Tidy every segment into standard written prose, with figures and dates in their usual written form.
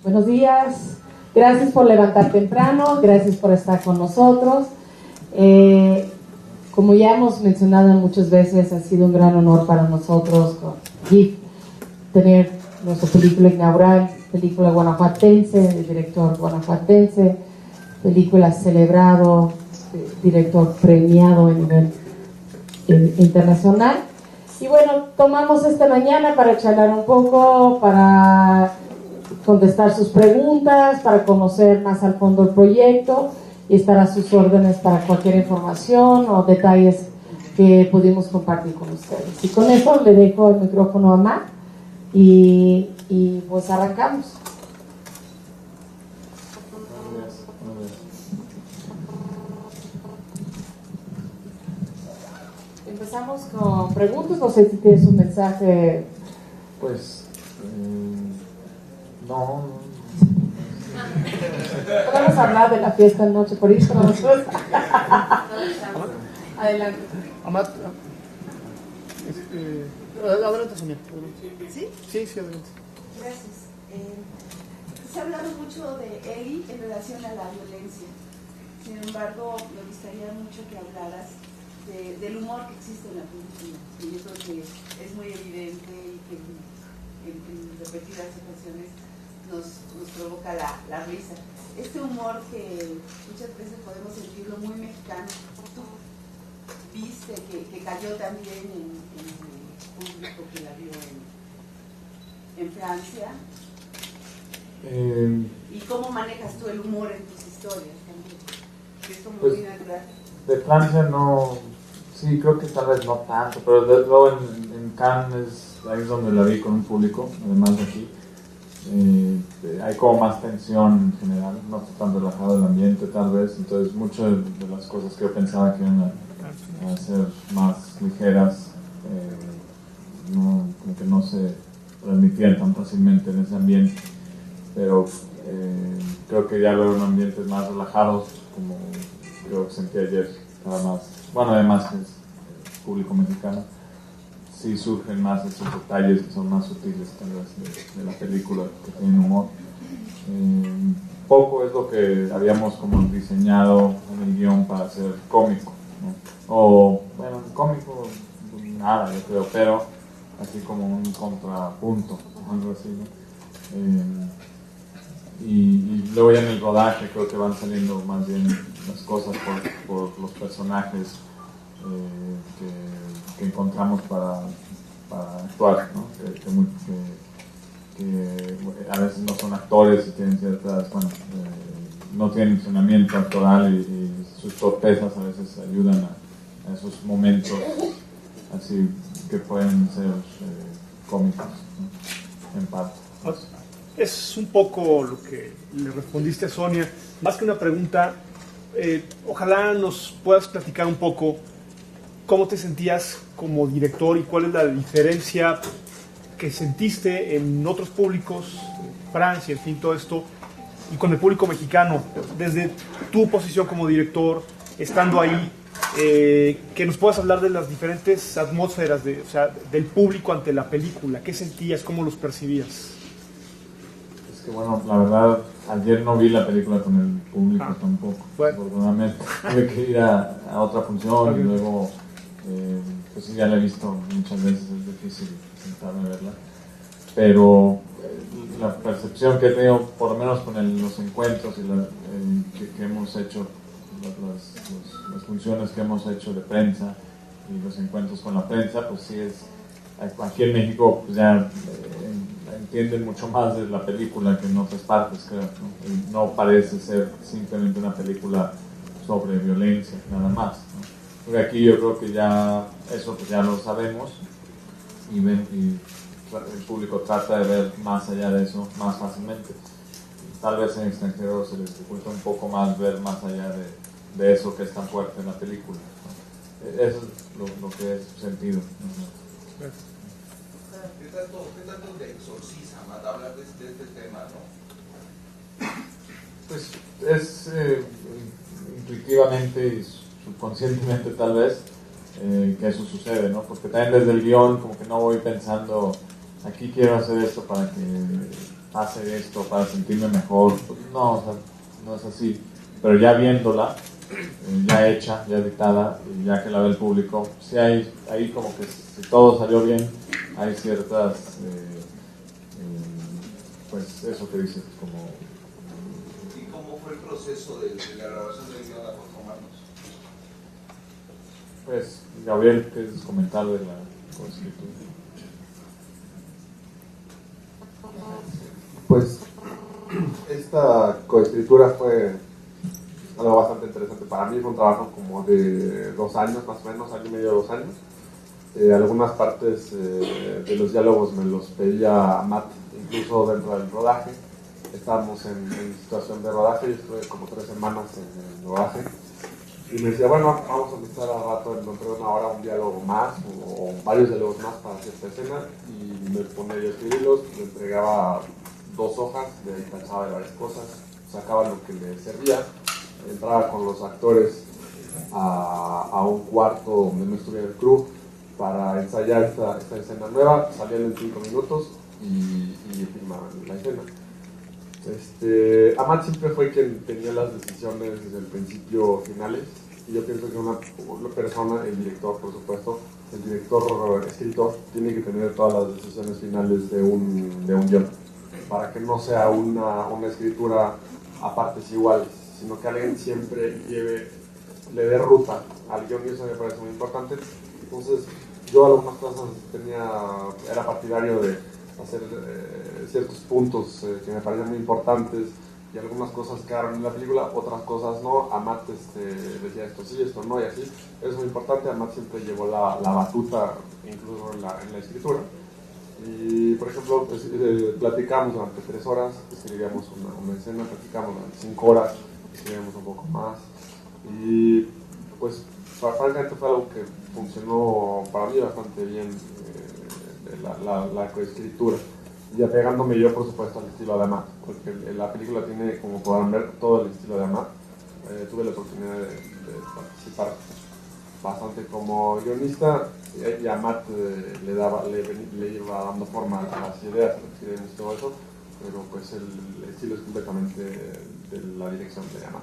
Buenos días, gracias por levantar temprano, gracias por estar con nosotros. Como ya hemos mencionado muchas veces, ha sido un gran honor para nosotros con GIF tener nuestra película inaugural, película guanajuatense, de director guanajuatense, película celebrado, director premiado a nivel internacional. Y bueno, tomamos esta mañana para charlar un poco, para contestar sus preguntas, para conocer más al fondo el proyecto y estar a sus órdenes para cualquier información o detalles que pudimos compartir con ustedes. Y con eso le dejo el micrófono a Matt y pues arrancamos. Empezamos con preguntas, no sé si tienes un mensaje. Pues, no. Podemos hablar de la fiesta de noche por eso. Adelante. Amat, adelante, Sonia. ¿Sí? Sí, adelante. Gracias. Se ha hablado mucho de Eli en relación a la violencia. Sin embargo, me gustaría mucho que hablaras del humor que existe en la película. Y yo creo que es muy evidente y que en repetidas ocasiones nos provoca la risa. Este humor que muchas veces podemos sentirlo muy mexicano. Tú viste que cayó también en el público que la vio en Francia. ¿Y cómo manejas tú el humor en tus historias también? Es como pues, muy natural. De Francia no, sí, creo que tal vez no tanto, pero luego en Cannes ahí es donde la vi con un público, además de aquí. Hay como más tensión en general, no está tan relajado el ambiente tal vez, entonces muchas de las cosas que yo pensaba que iban a ser más ligeras, como que no se transmitían tan fácilmente en ese ambiente, pero creo que ya luego en ambientes más relajados, como yo sentí ayer, nada más, bueno, además que es público mexicano, sí surgen más esos detalles que son más sutiles tal vez de la película, que tienen humor. Poco es lo que habíamos como diseñado en el guión para ser cómico, ¿no? O, bueno, cómico, nada, yo creo, pero así como un contrapunto, o algo así, ¿no? Y luego ya en el rodaje creo que van saliendo más bien las cosas por los personajes que encontramos para actuar, ¿no? Que a veces no son actores y tienen ciertas, bueno, no tienen entrenamiento actoral y sus torpezas a veces ayudan a esos momentos así que pueden ser cómicos, ¿no? En parte. Es un poco lo que le respondiste a Sonia. Más que una pregunta, ojalá nos puedas platicar un poco cómo te sentías como director y cuál es la diferencia que sentiste en otros públicos, Francia, en fin, todo esto, y con el público mexicano, desde tu posición como director, estando ahí, que nos puedas hablar de las diferentes atmósferas del público ante la película. ¿Qué sentías? ¿Cómo los percibías? Es que bueno, la verdad, ayer no vi la película con el público tampoco. Bueno. Afortunadamente tuve que ir a otra función y luego, pues sí, ya la he visto muchas veces, es difícil sentarme a verla. Pero la percepción que he tenido, por lo menos con los encuentros y que hemos hecho, las funciones que hemos hecho de prensa y los encuentros con la prensa, pues sí es, aquí en México pues ya entienden mucho más de la película que en otras partes, creo, ¿no? Y no parece ser simplemente una película sobre violencia, nada más, ¿no? Porque aquí yo creo que ya eso pues ya lo sabemos y el público trata de ver más allá de eso más fácilmente. Tal vez en extranjeros se les dificulta un poco más ver más allá de eso que es tan fuerte en la película, ¿no? Eso es lo que es sentido, ¿no? ¿Qué tanto te exorciza, Matt, hablar de este tema, no? Pues es intuitivamente y subconscientemente tal vez que eso sucede, ¿no? Porque también desde el guión como que no voy pensando, aquí quiero hacer esto para pase esto para sentirme mejor. Pues no, o sea, no es así. Pero ya viéndola, ya hecha, ya editada, y ya que la ve el público, sí hay ahí como que si todo salió bien, hay ciertas, pues eso que dices, como... ¿Y cómo fue el proceso de la grabación del guión a cuatro manos? Pues Gabriel, ¿qué es comentar de la coescritura? Pues esta coescritura fue algo bastante interesante para mí. Fue un trabajo como de 2 años, más o menos, año y medio, 2 años. Algunas partes de los diálogos me los pedía Matt, incluso dentro del rodaje. Estábamos en situación de rodaje, yo estuve como 3 semanas en el rodaje. Y me decía, bueno, vamos a empezar al rato, encontré una hora un diálogo más o varios diálogos más para cierta escena. Y me ponía yo a escribirlos, le entregaba 2 hojas, de ahí tachaba de varias cosas, sacaba lo que le servía, entraba con los actores a un cuarto donde no estuviera el crew para ensayar esta escena nueva, salían en 5 minutos y filmaban la escena. Amat siempre fue quien tenía las decisiones desde el principio finales, y yo pienso que una persona, el director por supuesto, el director escritor, tiene que tener todas las decisiones finales de un guión, para que no sea una escritura a partes iguales, sino que alguien siempre le dé ruta al guión, y eso me parece muy importante. Entonces yo algunas cosas era partidario de hacer ciertos puntos que me parecían muy importantes, y algunas cosas quedaron en la película, otras cosas no. Amat decía esto sí, esto no, y así. Eso es muy importante. Amat siempre llevó la batuta, incluso en la escritura. Y por ejemplo, platicamos durante 3 horas, escribíamos una escena, platicamos durante 5 horas, escribíamos un poco más. Y pues francamente fue algo que funcionó para mí bastante bien, la coescritura, y apegándome yo por supuesto al estilo de Amat, porque la película tiene, como podrán ver, todo el estilo de Amat. Tuve la oportunidad de participar bastante como guionista, y Amat le iba dando forma a las ideas, y todo eso, pero pues el estilo es completamente de la dirección de Amat.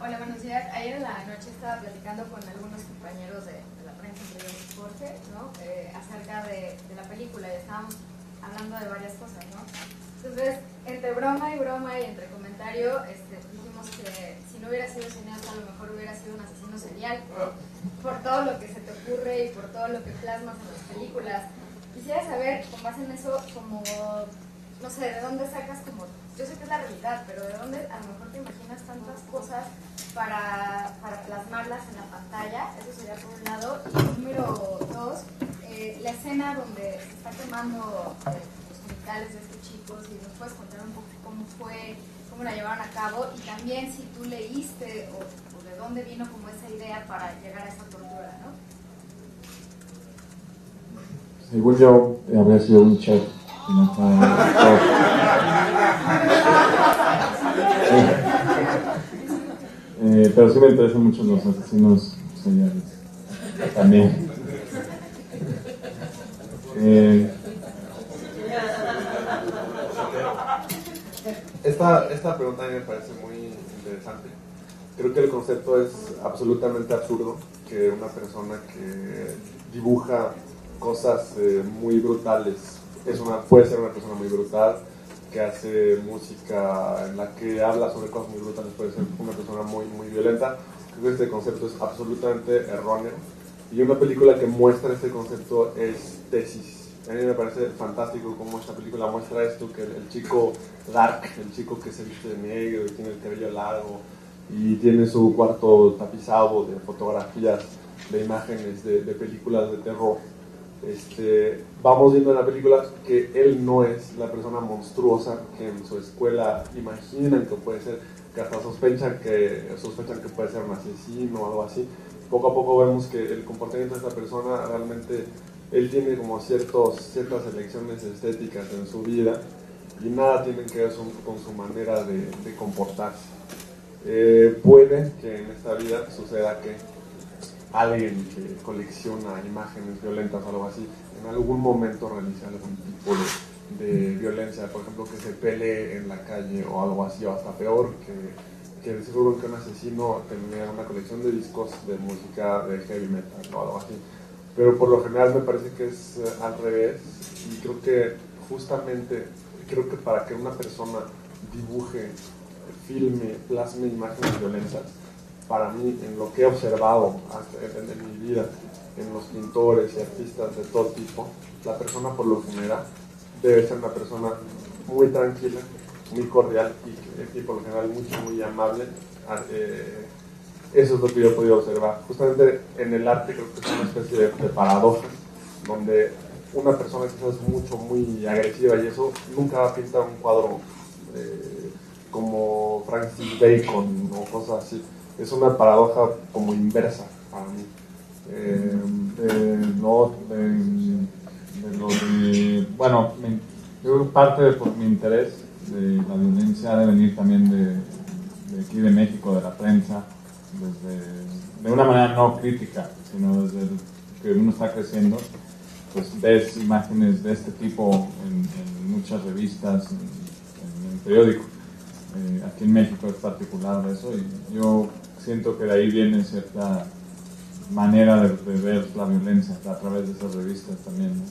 Hola, buenos días. Ayer en la noche estaba platicando con algunos compañeros de la prensa de Jorge, ¿no? Acerca de la película, y estábamos hablando de varias cosas, ¿no? Entonces, entre broma y entre comentario, dijimos que si no hubiera sido cineasta, a lo mejor hubiera sido un asesino serial, por todo lo que se te ocurre y por todo lo que plasmas en las películas. Quisiera saber, con base en eso, como, no sé, ¿de dónde sacas como... Yo sé que es la realidad, pero ¿de dónde a lo mejor te imaginas tantas cosas para plasmarlas en la pantalla? Eso sería por un lado. Y número 2, la escena donde se está quemando los genitales de estos chicos, y nos puedes contar un poco cómo fue, cómo la llevaron a cabo, y también si tú leíste o de dónde vino como esa idea para llegar a esa tortura, ¿no? Según yo, habría sido un chef. Pero sí me interesan mucho los asesinos seriales también. Esta pregunta a mí me parece muy interesante. Creo que el concepto es absolutamente absurdo, que una persona que dibuja cosas muy brutales puede ser una persona muy brutal, que hace música en la que habla sobre cosas muy brutales, puede ser una persona muy, muy violenta. Creo que este concepto es absolutamente erróneo, y una película que muestra este concepto es Tesis. A mí me parece fantástico cómo esta película muestra esto, que el chico dark, el chico que se viste de negro y tiene el cabello largo y tiene su cuarto tapizado de fotografías, de imágenes de películas de terror. Vamos viendo en la película que él no es la persona monstruosa que en su escuela imaginan que puede ser, que hasta sospechan que puede ser un asesino o algo así. Poco a poco vemos que el comportamiento de esta persona realmente, él tiene como ciertas elecciones estéticas en su vida, y nada tienen que ver con su manera de comportarse. Puede que en esta vida suceda que alguien que colecciona imágenes violentas o algo así, en algún momento realiza algún tipo de violencia, por ejemplo, que se pelee en la calle o algo así, o hasta peor, que seguro que un asesino tenía una colección de discos de música de heavy metal o algo así. Pero por lo general me parece que es al revés, y creo que justamente, para que una persona dibuje, filme, plasme imágenes violentas, para mí, en lo que he observado en mi vida, en los pintores y artistas de todo tipo, la persona por lo general debe ser una persona muy tranquila, muy cordial y por lo general muy amable. Eso es lo que yo he podido observar. Justamente en el arte creo que es una especie de paradoja, donde una persona quizás es muy agresiva y eso nunca va a pintar un cuadro como Francis Bacon o cosas así. Es una paradoja como inversa para mí. Bueno, yo creo que parte de mi interés de la violencia ha de venir también de aquí de México, de la prensa, de una manera no crítica, sino desde que uno está creciendo, pues ves imágenes de este tipo en muchas revistas, en periódicos. Aquí en México es particular eso, y yo siento que de ahí viene cierta manera de ver la violencia a través de esas revistas también, ¿no?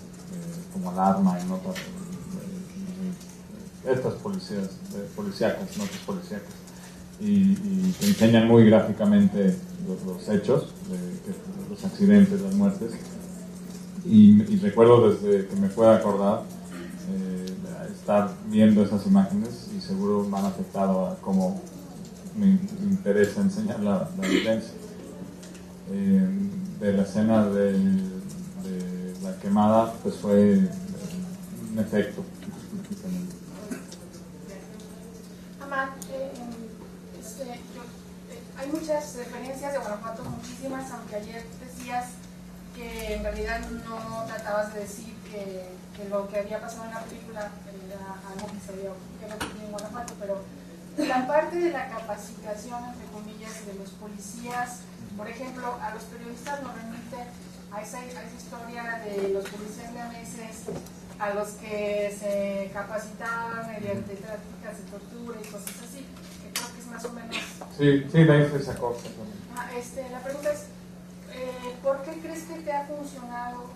Como Alarma y notas, estas policíacas, notas policíacas, y te enseñan muy gráficamente los hechos, los accidentes, las muertes, y recuerdo desde que me puedo acordar estar viendo esas imágenes, y seguro me han afectado a cómo me interesa enseñar la violencia. De la escena de la quemada, pues fue un efecto. Amar, hay muchas referencias de Guanajuato, muchísimas, aunque ayer decías que en realidad no tratabas de decir que lo que había pasado en la película era algo que se había repetido en Guanajuato, pero la parte de la capacitación, entre comillas, de los policías, por ejemplo, a los periodistas nos remite a esa historia de los policías leoneses a los que se capacitaban mediante prácticas de tortura y cosas así, que creo que es más o menos... Sí, de ahí se sacó. La pregunta es, ¿por qué crees que te ha funcionado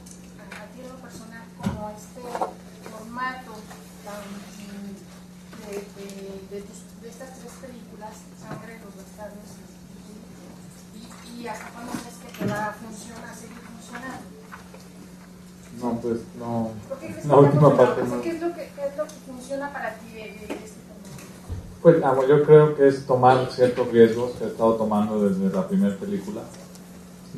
a ti en lo personal como este formato de estas tres películas, Sangre, Los Bastardos y hasta cuándo crees que te va a funcionar, seguir funcionando? No, pues no. ¿Por qué crees la última parte no? no. ¿Qué es lo que funciona para ti de este formato? Pues yo creo que es tomar ciertos riesgos que he estado tomando desde la primera película.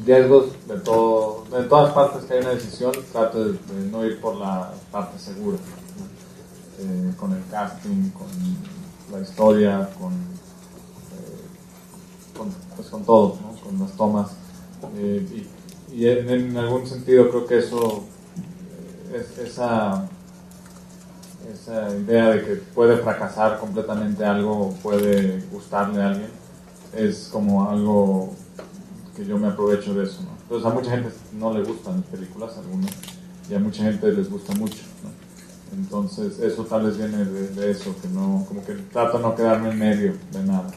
Riesgos de todas partes que hay una decisión, trato de no ir por la parte segura, ¿no? Con el casting, con la historia, con todo, ¿no? Con las tomas, y en algún sentido creo que eso esa idea de que puede fracasar completamente algo, puede gustarle a alguien, es como algo que yo me aprovecho de eso, ¿no? Entonces a mucha gente no le gustan las películas, algunas, y a mucha gente les gusta mucho, ¿no? Entonces eso tal vez viene de eso, que no, como que trato de no quedarme en medio de nada.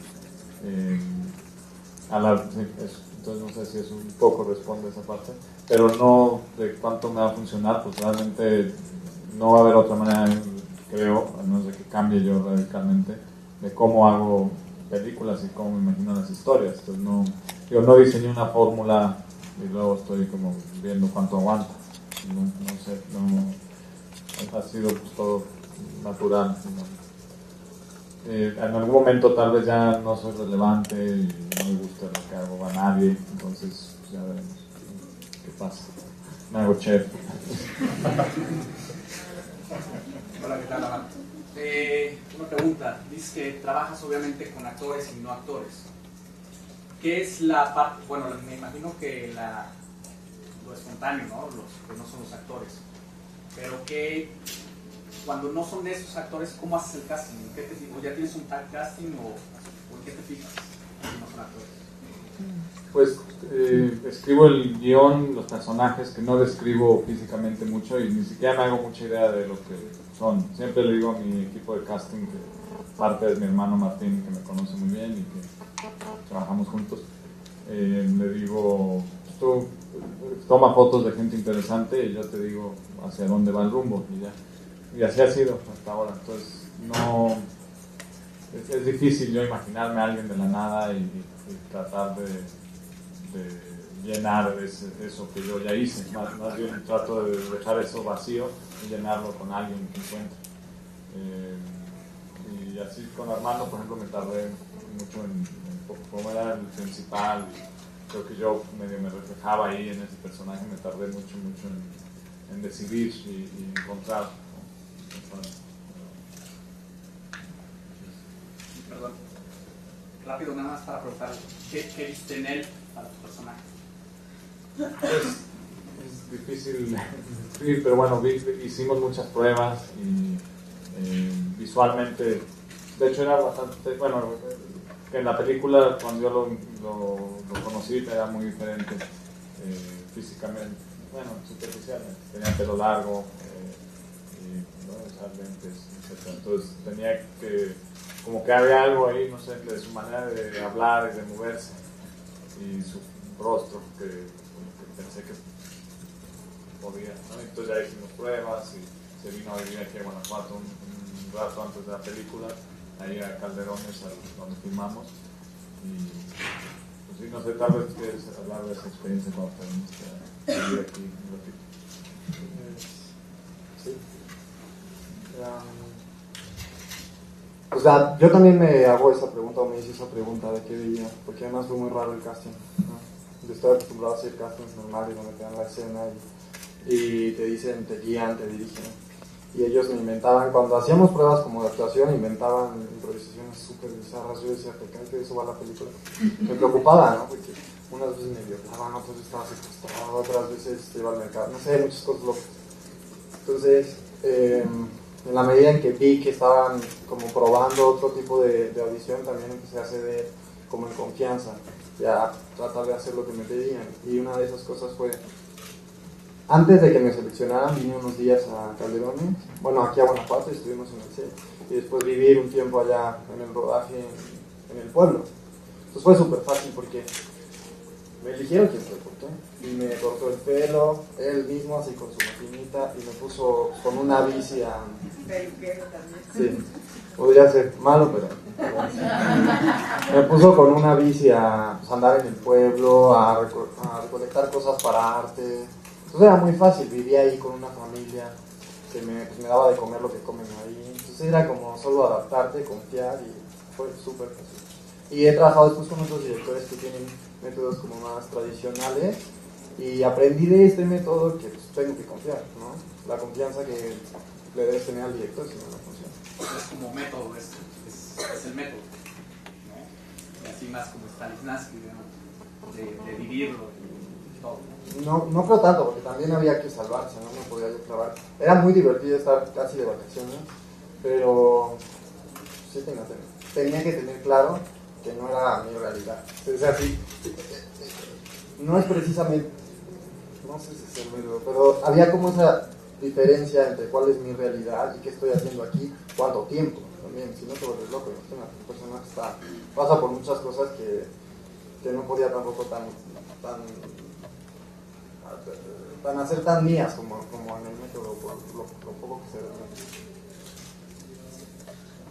Entonces no sé si eso un poco responde a esa parte, pero no de cuánto me va a funcionar, pues realmente no va a haber otra manera, creo, a menos de que cambie yo radicalmente, de cómo hago películas y cómo me imagino las historias. Entonces yo no diseñé una fórmula y luego estoy como viendo cuánto aguanta. No sé, ha sido pues todo natural, ¿no? En algún momento tal vez ya no soy relevante y no me gusta lo que hago a nadie, entonces pues ya veremos qué pasa. Me hago chef. Hola, ¿qué tal, Amar? Una pregunta. Dices que trabajas obviamente con actores y no actores. ¿Qué es la parte? Bueno, me imagino que lo espontáneo, ¿no? Los que no son los actores. Pero cuando no son esos actores, ¿cómo haces el casting? ¿O ya tienes un tal casting o en qué te fijas si no son actores? Pues escribo el guión, los personajes que no describo físicamente mucho y ni siquiera me hago mucha idea de lo que son. Siempre le digo a mi equipo de casting, que parte es mi hermano Martín, que me conoce muy bien y que trabajamos juntos, le digo, tú toma fotos de gente interesante y yo te digo hacia dónde va el rumbo y ya. Y así ha sido hasta ahora. Entonces no es difícil yo imaginarme a alguien de la nada y tratar de llenar eso que yo ya hice. Más bien trato de dejar eso vacío y llenarlo con alguien que encuentre. Y así con Armando, por ejemplo, me tardé mucho en como era el principal. Creo que yo medio me reflejaba ahí en ese personaje, me tardé mucho en decidir y encontrar, ¿no? Perdón, rápido nada más para preguntar, ¿qué viste en él para tu personaje? Pues, es difícil escribir, pero bueno, hicimos muchas pruebas y visualmente, de hecho era bastante, bueno, en la película cuando yo lo conocí era muy diferente físicamente, bueno, superficialmente, tenía pelo largo y no usar lentes, etc. Entonces tenía que, como que había algo ahí, no sé, de su manera de hablar y de moverse y su rostro que pensé que podía, ¿no? Entonces ya hicimos pruebas y se vino a vivir aquí a Guanajuato un rato antes de la película, ahí a Calderones, donde filmamos, y pues sí, no sé, tal vez quieres hablar de esa experiencia cuando te vivir aquí un ratito. Sí. O sea, yo también me hago esa pregunta, o me hice esa pregunta de qué veía, porque además fue muy raro el casting, ¿no? Yo estoy acostumbrado a hacer castings normales donde te dan la escena y te dicen, te guían, te dirigen. Y ellos me inventaban, cuando hacíamos pruebas como de actuación, inventaban improvisaciones súper bizarras. Yo decía, ¿te cae que eso va a la película? Me preocupaba, ¿no? Porque unas veces me violaban, otras veces estaba secuestrado, otras veces iba al mercado, no sé, muchas cosas locas. Entonces, en la medida en que vi que estaban como probando otro tipo de audición, también empecé a ceder como en confianza, ya tratar de hacer lo que me pedían. Y una de esas cosas fue, antes de que me seleccionaran, vine unos días a Calderones, bueno, aquí a Guanajuato, y estuvimos en el set, y después vivir un tiempo allá en el rodaje en el pueblo. Entonces fue súper fácil porque me eligieron quién fue, ¿por qué? Y me cortó el pelo, él mismo, así con su maquinita, y me puso con una bici a... Peluquero también. Sí, podría ser malo, pero... Me puso con una bici a pues, andar en el pueblo, a recolectar cosas para arte. Entonces era muy fácil, vivía ahí con una familia que me daba de comer lo que comen ahí. Entonces era como solo adaptarte, confiar, y fue súper fácil. Y he trabajado después con otros directores que tienen métodos como más tradicionales y aprendí de este método que pues, tengo que confiar, ¿no? La confianza que le debes tener al director si no funciona. Es como método, es el método, ¿no? Y así más como Stanislavski, ¿no? de vivirlo y todo. No creo tanto, porque también había que salvarse, no me podía yo clavar. Era muy divertido estar casi de vacaciones, pero sí tenía que tener claro que no era mi realidad. O sea, sí, no es precisamente, no sé si es el medio, pero había como esa diferencia entre cuál es mi realidad y qué estoy haciendo aquí, cuánto tiempo también, si no te vuelves loco. Una persona que pasa por muchas cosas que no podía tampoco tan hacer tan mías como en el método, por lo poco que se ve.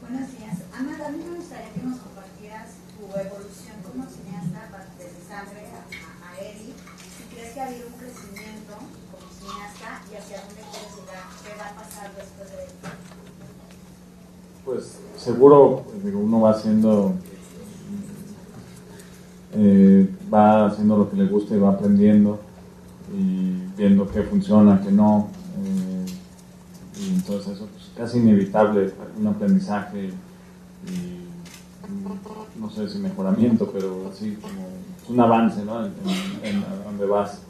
Buenos días. Ana, a mí me gustaría que nos compartieras tu evolución como cineasta desde Sangre a Eli. Si crees que ha habido un crecimiento como cineasta y hacia dónde quieres llegar, qué va a pasar después de Eli. Pues seguro, uno va haciendo lo que le gusta y va aprendiendo y viendo qué funciona, qué no, y entonces eso es casi inevitable, un aprendizaje y no sé si mejoramiento, pero así como un avance, ¿no? En donde vas,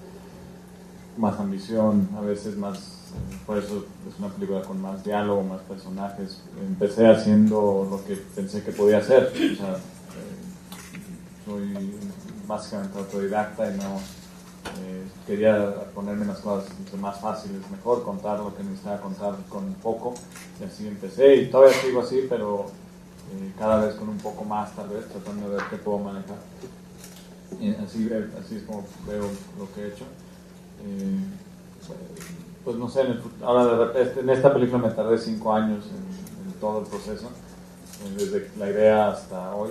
más ambición, a veces más, por eso es una película con más diálogo, más personajes. Empecé haciendo lo que pensé que podía hacer, o sea, soy básicamente autodidacta y no quería ponerme las cosas más fáciles, mejor contar lo que necesitaba contar con poco, y así empecé, y todavía sigo así, pero cada vez con un poco más, tal vez, tratando de ver qué puedo manejar. Así es como veo lo que he hecho. Pues no sé, ahora de repente, en esta película me tardé 5 años en todo el proceso, desde la idea hasta hoy,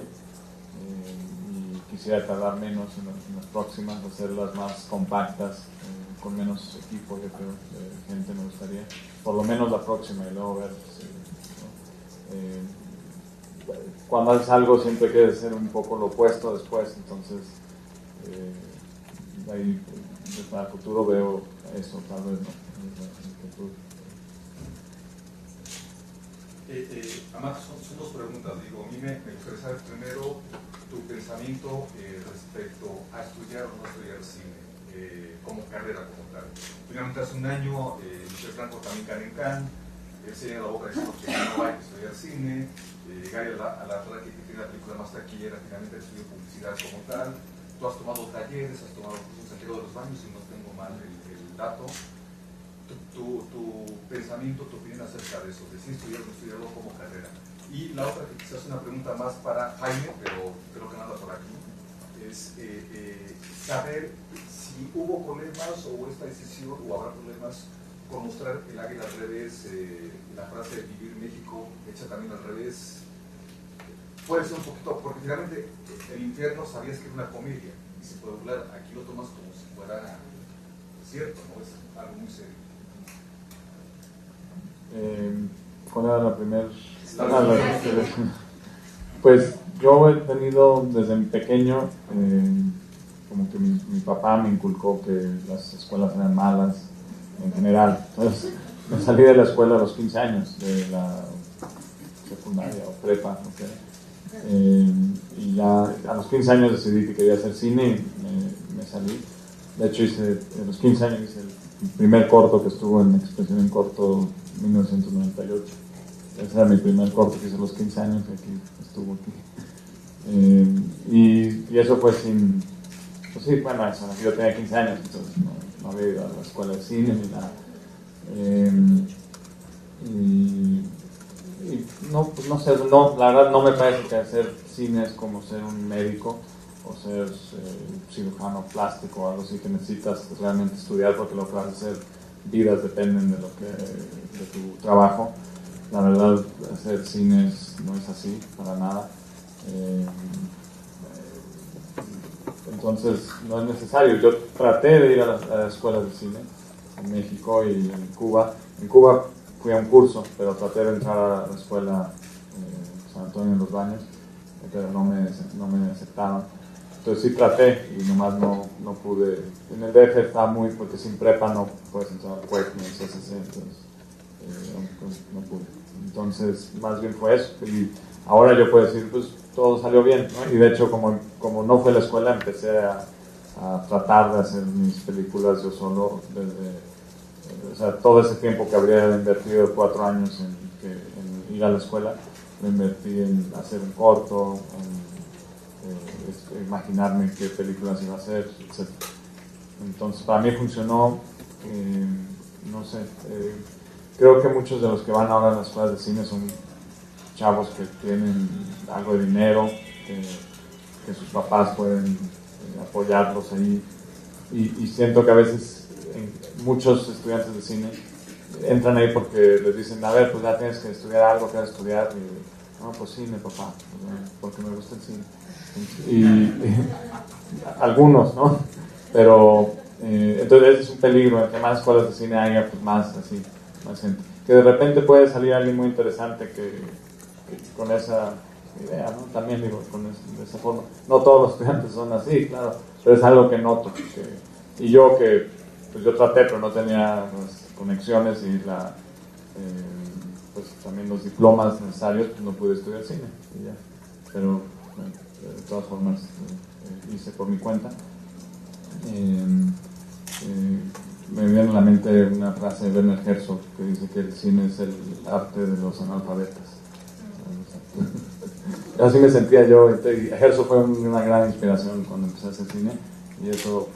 y quisiera tardar menos en las próximas, hacerlas más compactas, con menos equipo, yo creo, gente me gustaría, por lo menos la próxima, y luego ver si, ¿no? Cuando haces algo siempre quieres hacer un poco lo opuesto después, entonces ahí para el futuro veo eso, tal vez no. Además son dos preguntas, digo, a mí me gustaría saber primero tu pensamiento respecto a estudiar o no estudiar cine como carrera, como tal. Finalmente hace un año Michel Franco también cae en Cannes, él se llena la boca diciendo que no hay que estudiar cine, Gary Alarraqui, que tiene la película más taquillera, finalmente estudió publicidad como tal. Tú has tomado talleres, has tomado cursos en Santiago de los Baños, si no tengo mal el dato. Tu pensamiento, tu opinión acerca de eso, de si estudiarlo o no estudiarlo como carrera. Y la otra, que quizás es una pregunta más para Jaime, pero creo que nada por aquí, es saber si hubo problemas o esta decisión, o habrá problemas con mostrar el águila al revés, la frase de Vivir México hecha también al revés. Puede ser un poquito, porque finalmente el infierno sabías que era una comedia y se puede burlar, aquí lo tomas como si fuera cierto, ¿no? Es algo muy serio. ¿Cuál era la primera? Pues yo he tenido desde pequeño, como que mi papá me inculcó que las escuelas eran malas en general. Entonces me salí de la escuela a los 15 años, de la secundaria o prepa, no sé. Y ya a los 15 años decidí que quería hacer cine y me salí. De hecho a los 15 años hice el primer corto que estuvo en Expresión en Corto 1998. Ese era mi primer corto que hice a los 15 años, que aquí estuvo aquí. Y eso fue sin... Pues sí, bueno, eso, yo tenía 15 años, entonces no había ido a la escuela de cine ni nada. Y no, pues no sé, no, la verdad no me parece que hacer cine es como ser un médico o ser cirujano plástico o algo así, que necesitas realmente estudiar, porque lo que vas a hacer, vidas dependen de tu trabajo. La verdad, hacer cine no es así para nada. Entonces no es necesario. Yo traté de ir a las escuelas de cine en México y en Cuba. En Cuba fui a un curso, pero traté de entrar a la escuela San Antonio de los Baños, pero no me aceptaban. Entonces sí traté y nomás no pude. En el DF está muy, porque sin prepa no puedes entrar al CUEC ni al CCC, entonces no pude. Entonces más bien fue eso. Y ahora yo puedo decir, pues todo salió bien, ¿no? Y de hecho como no fue a la escuela, empecé a tratar de hacer mis películas yo solo o sea, todo ese tiempo que habría invertido 4 años en ir a la escuela, lo invertí en hacer un corto, en imaginarme qué películas iba a hacer, etc. Entonces para mí funcionó, no sé, creo que muchos de los que van ahora a las escuelas de cine son chavos que tienen algo de dinero, que sus papás pueden apoyarlos ahí, y siento que a veces muchos estudiantes de cine entran ahí porque les dicen, a ver, pues ya tienes que estudiar algo, que vas a estudiar, y no, pues cine, papá, porque me gusta el cine. Y algunos, ¿no? Pero entonces ese es un peligro, entre más escuelas de cine haya, pues más gente. Que de repente puede salir alguien muy interesante que con esa idea, ¿no? También digo, de esa forma. No todos los estudiantes son así, claro, pero es algo que noto. Y yo pues yo traté, pero no tenía las conexiones y pues también los diplomas necesarios, pues no pude estudiar cine. Y ya. Pero bueno, de todas formas hice por mi cuenta. Me viene a la mente una frase de Werner Herzog que dice que el cine es el arte de los analfabetas. Así me sentía yo. Herzog fue una gran inspiración cuando empecé a hacer cine, y eso,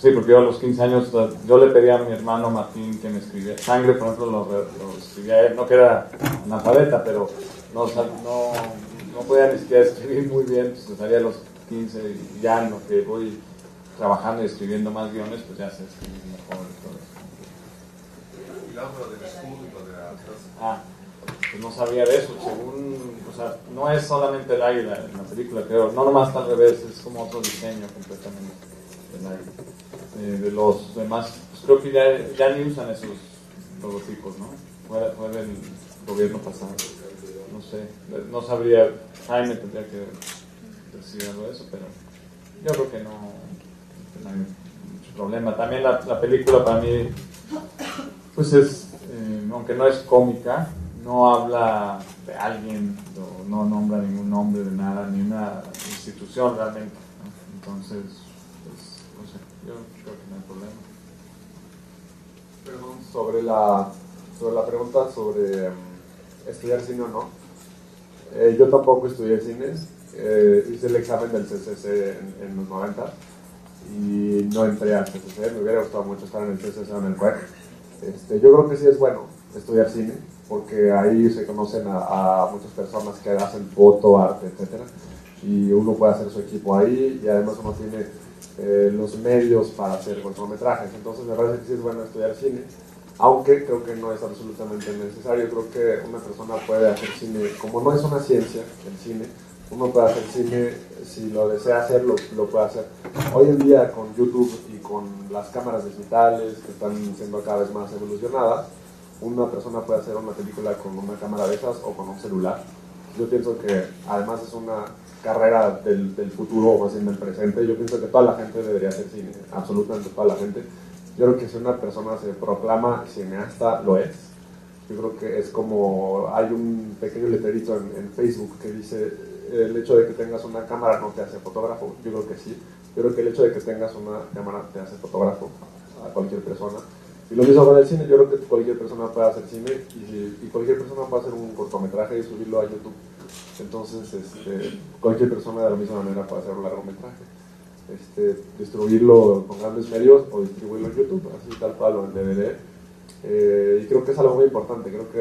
sí, porque yo a los 15 años, yo le pedí a mi hermano Martín que me escribiera. Sangre, por ejemplo, lo escribía él, no que era analfabeta, pero no podía ni siquiera escribir muy bien, pues estaría a los 15, y ya en lo que voy trabajando y escribiendo más guiones, pues ya sé escribir mejor y todo eso. Y la obra del escudo y lo de la pues no sabía de eso, o sea, no es solamente el águila en la película, creo, no nomás está al revés, es como otro diseño completamente del águila. De los demás, pues creo que ya ni usan esos logotipos, ¿no? Fue del gobierno pasado, no sé, no sabría, Jaime tendría que decir algo de eso, pero yo creo que no hay mucho problema. También la película para mí, pues es, aunque no es cómica, no habla de alguien, no nombra ningún nombre de nada, ni una institución realmente, ¿no? Entonces, pues, no sé, yo creo que no hay problema. Perdón, sobre la pregunta sobre estudiar cine o no. Yo tampoco estudié cine, hice el examen del CCC en los 90 y no entré al CCC, me hubiera gustado mucho estar en el CCC o en el CUEC. Yo creo que sí es bueno estudiar cine, porque ahí se conocen a muchas personas que hacen foto, arte, etcétera, y uno puede hacer su equipo ahí, y además uno tiene los medios para hacer cortometrajes. Entonces me parece que sí es bueno estudiar cine, aunque creo que no es absolutamente necesario. Creo que una persona puede hacer cine, como no es una ciencia el cine, uno puede hacer cine, si lo desea hacer, lo puede hacer. Hoy en día con YouTube y con las cámaras digitales que están siendo cada vez más evolucionadas, una persona puede hacer una película con una cámara de esas o con un celular. Yo pienso que además es una carrera del futuro, o más bien del presente. Yo pienso que toda la gente debería hacer cine, absolutamente toda la gente. Yo creo que si una persona se proclama cineasta, lo es. Yo creo que es como, hay un pequeño letrerito en Facebook que dice, el hecho de que tengas una cámara no te hace fotógrafo. Yo creo que sí. Yo creo que el hecho de que tengas una cámara te hace fotógrafo a cualquier persona. Y lo mismo con el cine. Yo creo que cualquier persona puede hacer cine, y cualquier persona puede hacer un cortometraje y subirlo a YouTube. Entonces, cualquier persona de la misma manera puede hacer un largometraje. Distribuirlo con grandes medios o distribuirlo en YouTube, así tal cual, o en DVD. Y creo que es algo muy importante. Creo que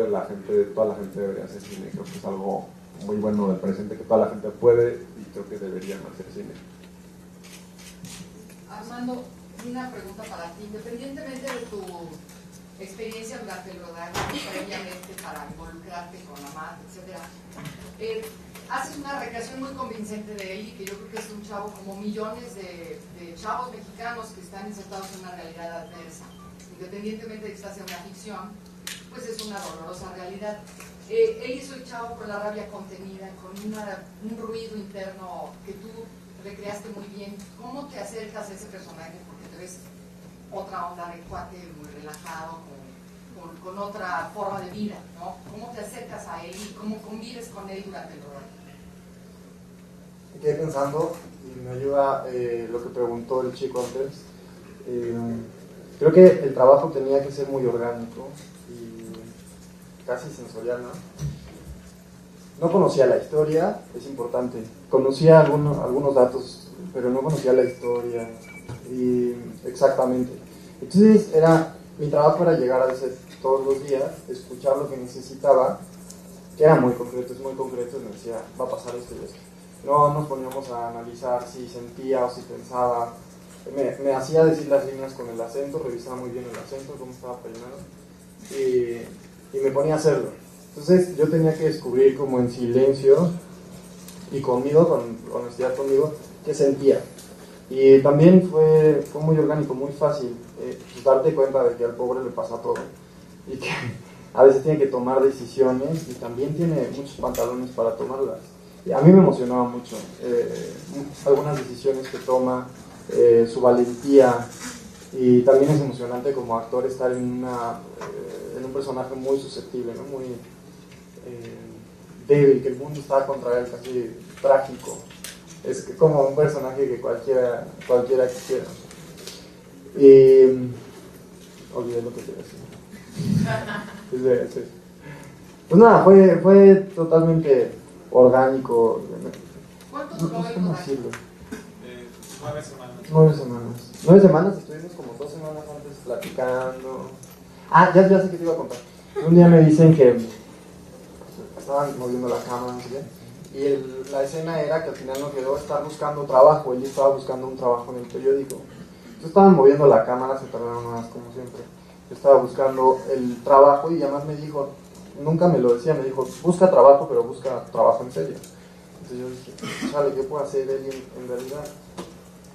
toda la gente debería hacer cine. Creo que es algo muy bueno del presente, que toda la gente puede, y creo que deberían hacer cine. Armando, una pregunta para ti. Independientemente de tu experiencia durante el rodaje, previamente para involucrarte con la madre, etc., haces una recreación muy convincente de Eli, que yo creo que es un chavo como millones de chavos mexicanos que están insertados en una realidad adversa. Independientemente de que esta sea una ficción, pues es una dolorosa realidad. Él hizo el chavo con la rabia contenida, con un ruido interno que tú recreaste muy bien. ¿Cómo te acercas a ese personaje? Porque te ves otra onda de cuate, muy relajado, con otra forma de vida, ¿no? ¿Cómo te acercas a él y cómo convives con él durante el rodaje? Me quedé pensando y me ayuda lo que preguntó el chico antes. Creo que el trabajo tenía que ser muy orgánico y casi sensorial, ¿no? No conocía la historia, es importante. Conocía algunos datos, pero no conocía la historia exactamente. Entonces mi trabajo era llegar al set todos los días, escuchar lo que necesitaba, que era muy concreto, y me decía, va a pasar esto y esto. No nos poníamos a analizar si sentía o si pensaba. Me hacía decir las líneas con el acento, revisaba muy bien el acento, cómo estaba peinado, y me ponía a hacerlo. Entonces yo tenía que descubrir como en silencio y conmigo, con honestidad conmigo, qué sentía. Y también fue muy orgánico, muy fácil, pues darte cuenta de que al pobre le pasa todo y que a veces tiene que tomar decisiones y también tiene muchos pantalones para tomarlas. Y a mí me emocionaba mucho algunas decisiones que toma, su valentía, y también es emocionante como actor estar en un personaje muy susceptible, ¿no? Muy débil, que el mundo está contra él, casi trágico. Es como un personaje que cualquiera quisiera. Y olvidé lo que quería decir. Pues nada, fue totalmente orgánico. ¿Cuánto No duró sé el cómo rodaje? decirlo. 9 semanas. 9 semanas. 9 semanas, estuvimos como 2 semanas antes platicando. Ah, ya sé que te iba a contar. Un día me dicen que estaban moviendo la cámara, no sé qué, y la escena era que al final no quedó estar buscando trabajo. Él estaba buscando un trabajo en el periódico. Entonces estaban moviendo la cámara, se tardaron más como siempre. Yo estaba buscando el trabajo y además me dijo, nunca me lo decía, me dijo, busca trabajo, pero busca trabajo en serio. Entonces yo dije, chale, ¿qué puedo hacer él en realidad?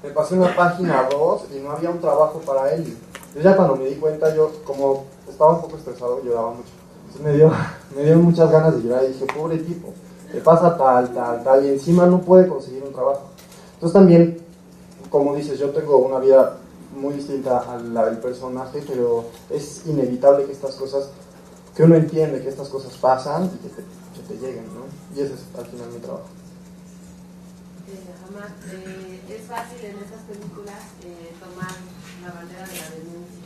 Me pasé una página 2 y no había un trabajo para él. Yo ya cuando me di cuenta, yo como estaba un poco estresado, lloraba mucho. Entonces me dio muchas ganas de llorar y dije, pobre tipo, le pasa tal, y encima no puede conseguir un trabajo. Entonces también, como dices, yo tengo una vida muy distinta a la del personaje, pero es inevitable que estas cosas, que uno entiende que estas cosas pasan y que te lleguen, ¿no? Y ese es al final mi trabajo. Jamás, es fácil en estas películas tomar la bandera de la denuncia.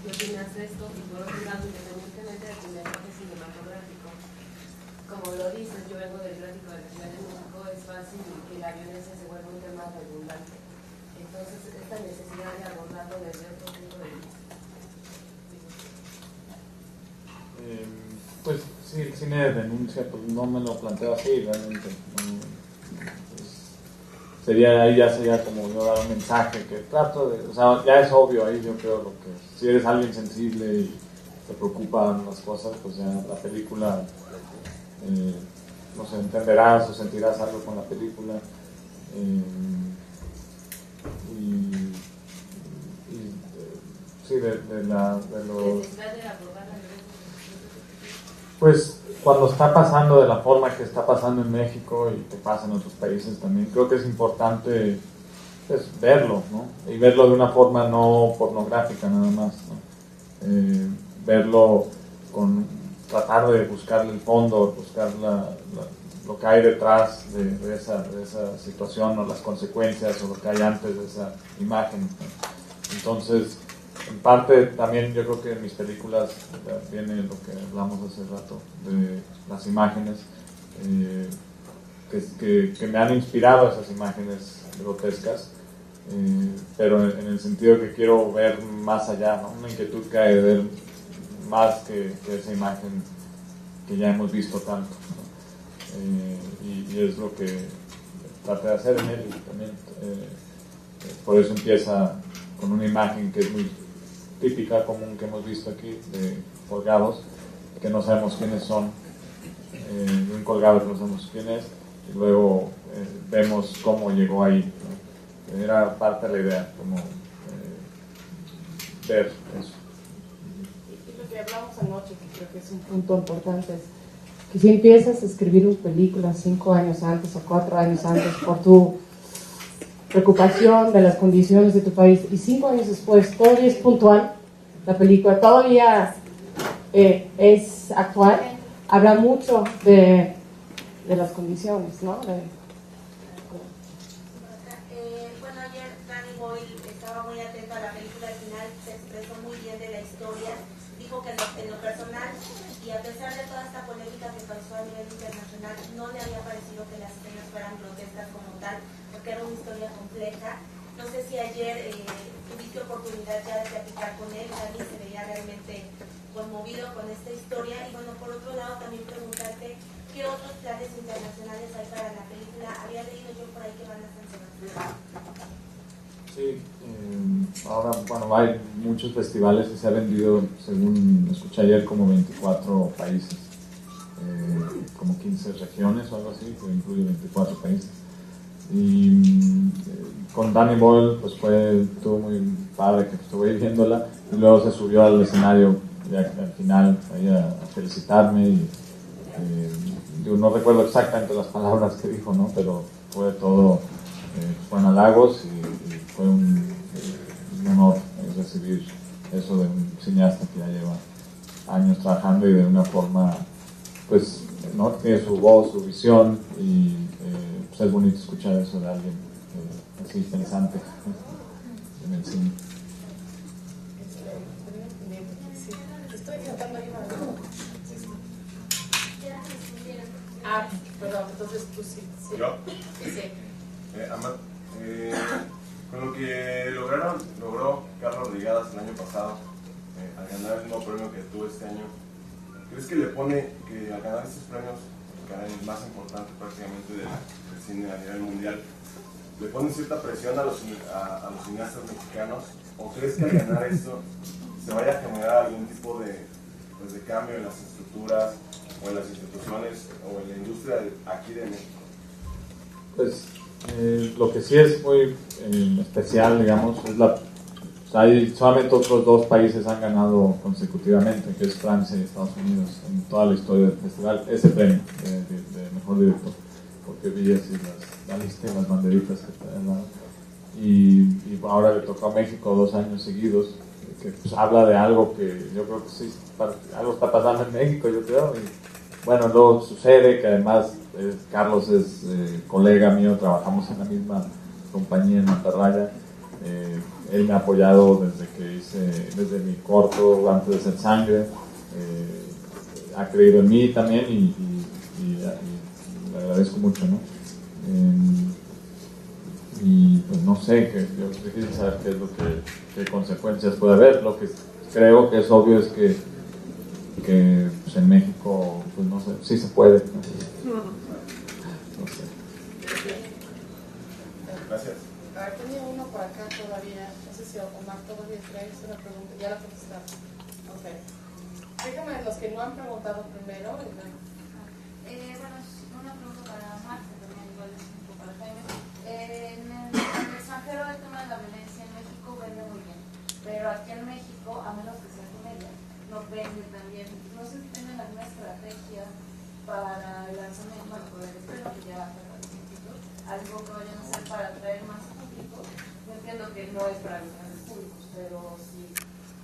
¿Qué opinas de esto? Y por otro lado, independientemente de tu lenguaje cinematográfico, como lo dices, yo vengo del gráfico de la Ciudad de México, es fácil que la violencia se vuelva un tema redundante. Entonces, esta necesidad de abordarlo desde otro punto de vista. Pues sí, el cine de denuncia, pues no me lo planteo así, realmente. Sería ahí, ya sería como yo dar un mensaje que trato de, o sea, ya es obvio ahí, yo creo, lo que si eres alguien sensible y te preocupan las cosas, pues ya la película, no sé, entenderás o sentirás algo con la película. Sí, de los... Pues cuando está pasando de la forma que está pasando en México y que pasa en otros países también, creo que es importante pues, verlo, ¿no? Y verlo de una forma no pornográfica nada más, ¿no? Verlo con tratar de buscar el fondo, buscar lo que hay detrás de esa situación o las consecuencias o lo que hay antes de esa imagen, ¿no? Entonces, en parte también yo creo que en mis películas viene lo que hablamos hace rato de las imágenes que me han inspirado esas imágenes grotescas, pero en el sentido que quiero ver más allá, ¿no? Una inquietud que hay de ver más que esa imagen que ya hemos visto tanto, ¿no? Y es lo que traté de hacer en él también. Por eso empieza con una imagen que es muy típica, común, que hemos visto aquí, de colgados, que no sabemos quiénes son, de un colgado que no sabemos quién es, y luego vemos cómo llegó ahí, ¿no? Era parte de la idea, como ver eso. Y lo que hablamos anoche, que creo que es un punto importante, es que si empiezas a escribir una película 5 años antes o 4 años antes por tu preocupación de las condiciones de tu país y 5 años después todavía es puntual, la película todavía es actual, habla mucho de las condiciones, ¿no? Bueno, ayer Danny Boyle estaba muy atento a la película, al final se expresó muy bien de la historia, dijo que en lo personal, y a pesar de toda esta polémica que causó a nivel internacional, no le había parecido que las escenas fueran grotescas como tal, porque era una historia compleja. No sé si ayer tuviste oportunidad ya de platicar con él, Dani se veía realmente conmovido con esta historia. Y bueno, por otro lado también preguntarte qué otros planes internacionales hay para la película. Había leído yo por ahí que van a San Sebastián. Sí, ahora, bueno, hay muchos festivales y se ha vendido, según escuché ayer, como 24 países, como 15 regiones o algo así, que incluye 24 países. Y con Danny Boyle pues estuvo muy padre que estuve viéndola, y luego se subió al escenario ya al final ahí a felicitarme y yo no recuerdo exactamente las palabras que dijo, ¿no? Pero fue todo, fueron halagos y fue un honor recibir eso de un cineasta que ya lleva años trabajando y de una forma, pues, ¿no? Tiene su voz, su visión y pues es bonito escuchar eso de alguien así pensante en el cine. Estoy tratando de Perdón, entonces tú sí. ¿Yo? Sí. Amat, con lo que logró Carlos Rigadas el año pasado, al ganar el nuevo premio que tuvo este año, ¿crees que le pone que al ganar estos premios, que es el más importante prácticamente del cine a nivel mundial, le pone cierta presión a los cineastas mexicanos? ¿O crees que al ganar esto se vaya a generar algún tipo de cambio en las estructuras o en las instituciones o en la industria aquí de México? Pues lo que sí es muy especial, digamos, es solamente otros dos países han ganado consecutivamente, que es Francia y Estados Unidos, en toda la historia del festival, ese premio de mejor director, porque vi así la lista y las banderitas que está al lado. Y ahora le tocó a México 2 años seguidos, que pues habla de algo que yo creo que sí, algo está pasando en México, yo creo. Y bueno, luego sucede que además Carlos es colega mío, trabajamos en la misma compañía en Monterraya. Él me ha apoyado desde mi corto, antes de Ser Sangre. Ha creído en mí también y le agradezco mucho, ¿no? Y pues no sé, es difícil saber qué consecuencias puede haber. Lo que creo que es obvio es que pues en México, pues no sé, sí se puede. No sé. Gracias. A ver, tenía uno por acá todavía, no sé si Omar todavía traes una pregunta, ya la contestaste. Ok. Déjame los que no han preguntado primero. Bueno, es una pregunta para Marta también, igual es un poco para Jaime. En el extranjero el tema de la violencia en México vende muy bien, pero aquí en México, a menos que sea comedia, no vende tan bien. No sé si tienen alguna estrategia para el lanzamiento, bueno, por el estreno que ya va a tratar un poquito, algo que vayan a hacer para atraer más público. Yo entiendo que no es para los grandes públicos, pero sí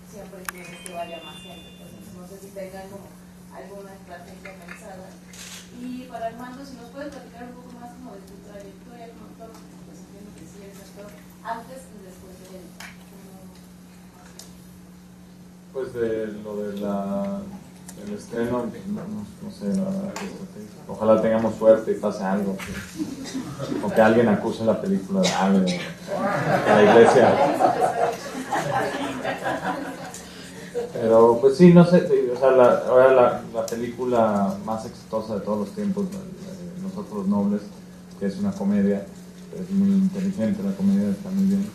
siempre quieres que vaya más gente. Entonces, no sé si tengan como alguna estrategia pensada. Y para Armando, si nos puedes platicar un poco más como de tu trayectoria como actor, pues entiendo que sí eres actor, antes y después de él. Pues de lo del estreno, no sé, ojalá tengamos suerte y pase algo, o que alguien acuse la película de algo, la iglesia. Pero pues sí, no sé, o sea, ahora la película más exitosa de todos los tiempos, Nosotros los Nobles, que es una comedia, es muy inteligente, la comedia está muy bien.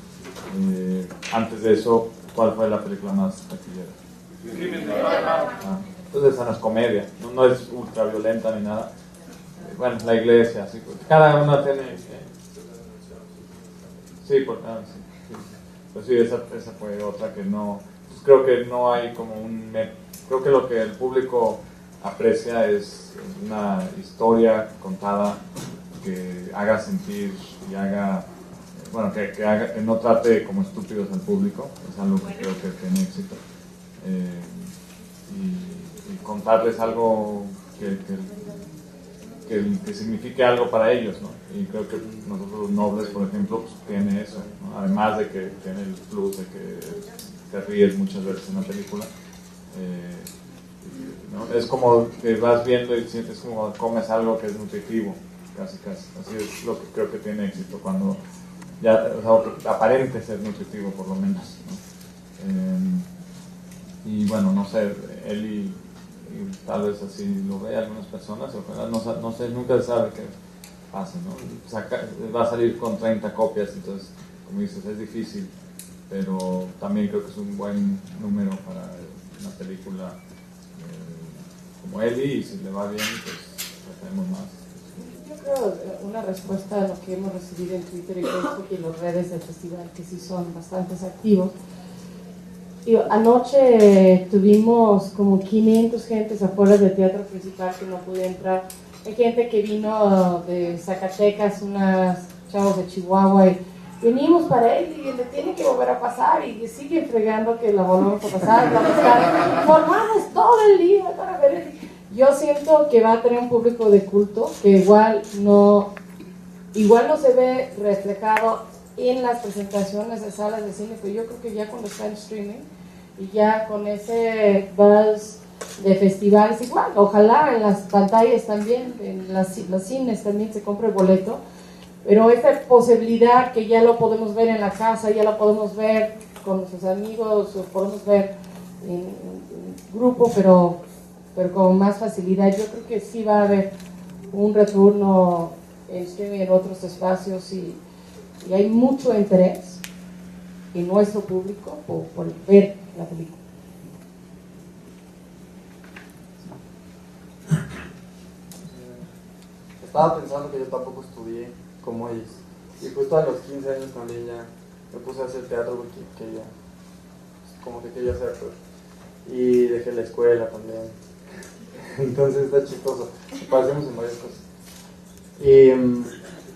Antes de eso, ¿cuál fue la película más taquillera? Entonces esa no es comedia, no es ultra violenta ni nada. Bueno, la iglesia, así, cada una tiene... Sí, pues sí, esa fue otra que no... Pues creo que no hay como creo que lo que el público aprecia es una historia contada que haga sentir y haga... Bueno, que no trate como estúpidos al público, es algo que creo que tiene éxito. Y contarles algo que signifique algo para ellos, ¿no? Y creo que Nosotros los Nobles, por ejemplo, pues, tiene eso, ¿no? Además de que tiene el plus de que te ríes muchas veces en la película, ¿no? Es como que vas viendo y sientes como comes algo que es nutritivo, casi. Así es lo que creo que tiene éxito, cuando ya, o sea, aparente ser nutritivo por lo menos, ¿no? Y bueno, no sé, él y tal vez así lo ve algunas personas, ojalá, no sé, nunca se sabe qué pasa, ¿no? Va a salir con 30 copias, entonces, como dices, es difícil, pero también creo que es un buen número para una película como Eli, y si le va bien, pues tenemos más. Yo creo una respuesta a lo que hemos recibido en Twitter y Facebook y las redes del festival, que sí son bastante activos. Anoche tuvimos como 500 gentes afuera del teatro principal que no pude entrar. Hay gente que vino de Zacatecas, unas chavos de Chihuahua, y venimos para él y le tiene que volver a pasar, y siguen fregando que la volvamos a pasar, vamos a estar formados todo el día para ver él. Yo siento que va a tener un público de culto que igual no se ve reflejado en las presentaciones de salas de cine, pero yo creo que ya cuando está en streaming y ya con ese buzz de festivales, igual, ojalá en las pantallas también, en los cines también se compre el boleto, pero esta posibilidad que ya lo podemos ver en la casa, ya lo podemos ver con nuestros amigos, o podemos ver en grupo, pero con más facilidad, yo creo que sí va a haber un retorno en otros espacios y hay mucho interés en nuestro público por ver la película. Estaba pensando que yo tampoco estudié como ellos, y justo a los 15 años también ya me puse a hacer teatro porque quería ser actor, y dejé la escuela también. Entonces está chistoso, parecemos en varias cosas. Y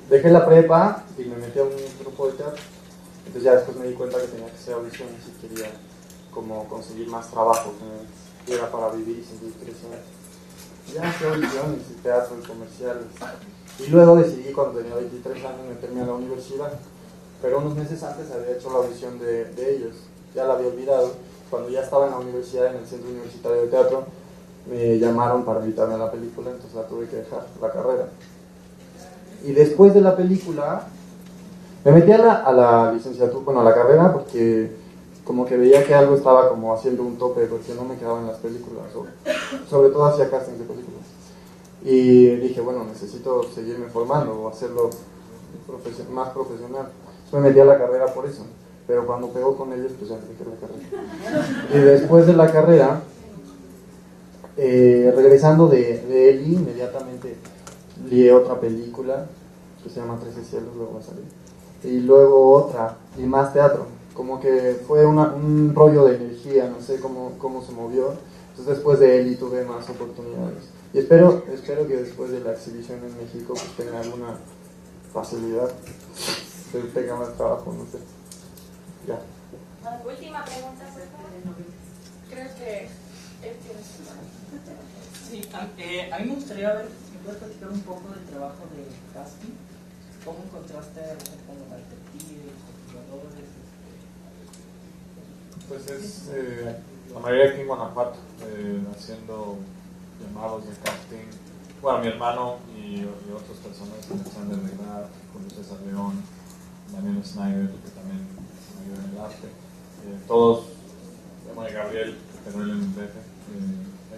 dejé la prepa y me metí a un grupo de teatro. Entonces ya después me di cuenta que tenía que hacer audiciones y quería como conseguir más trabajo, que era para vivir y seguir creciendo. Ya hice audiciones y teatro y comerciales. Y luego decidí cuando tenía 23 años meterme a la universidad. Pero unos meses antes había hecho la audición de ellos. Ya la había olvidado. Cuando ya estaba en la universidad, en el Centro Universitario de Teatro, me llamaron para invitarme a la película, entonces la tuve que dejar, la carrera. Y después de la película, me metí a la licenciatura, bueno, a la carrera, porque como que veía que algo estaba como haciendo un tope, porque no me quedaba en las películas, sobre todo hacía castings de películas. Y dije, bueno, necesito seguirme formando o hacerlo más profesional. Entonces me metí a la carrera por eso, pero cuando pegó con ellos, pues ya dejé la carrera. Y después de la carrera, regresando de Eli, inmediatamente lié otra película que se llama 13 cielos, luego va a salir, y luego otra, y más teatro, como que fue un rollo de energía, no sé cómo se movió. Entonces después de Eli tuve más oportunidades, y espero que después de la exhibición en México pues tenga alguna facilidad, que tenga más trabajo, no sé. Ya. Última pregunta, por favor. Creo que él tiene su mano. Sí, a mí me gustaría ver si me puedes platicar un poco del trabajo de casting. ¿Cómo encontraste con los detectives, los jugadores? Pues es la mayoría aquí en Guanajuato, haciendo llamados de casting. Bueno, mi hermano y otras personas, Alexander Regnat, Julio César León, Daniel Snyder, que también me ayuda en el arte. Todos, bueno, Gabriel, pero él en el DF.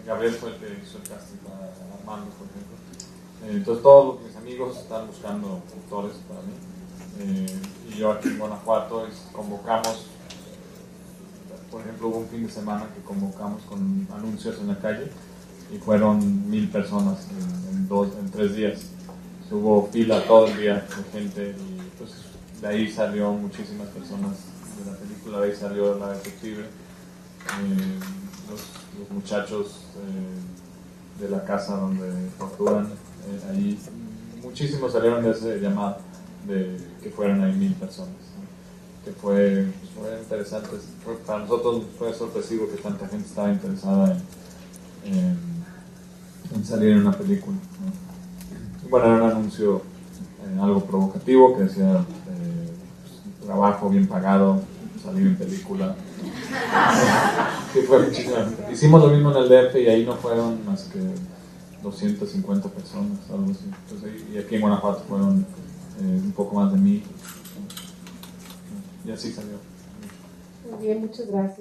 Gabriel fue el que hizo el casting para Armando, por ejemplo. Entonces todos mis amigos están buscando actores para mí. Y yo aquí en Guanajuato convocamos, por ejemplo, hubo un fin de semana que convocamos con anuncios en la calle y fueron 1000 personas en 3 días. Hubo fila todo el día de gente y pues de ahí salió muchísimas personas de la película, de ahí salió la detective. Los muchachos de la casa donde torturan, ahí muchísimos salieron de ese llamado de que fueran ahí 1000 personas, ¿no? Que fue interesante. Para nosotros fue sorpresivo que tanta gente estaba interesada en salir en una película, ¿no? Bueno, era un anuncio algo provocativo que decía trabajo bien pagado, salir en película. Sí, fue muchísima gente. Hicimos lo mismo en el DF y ahí no fueron más que 250 personas, algo así. Entonces, y aquí en Guanajuato fueron un poco más de 1000. Y así salió. Muy bien, muchas gracias.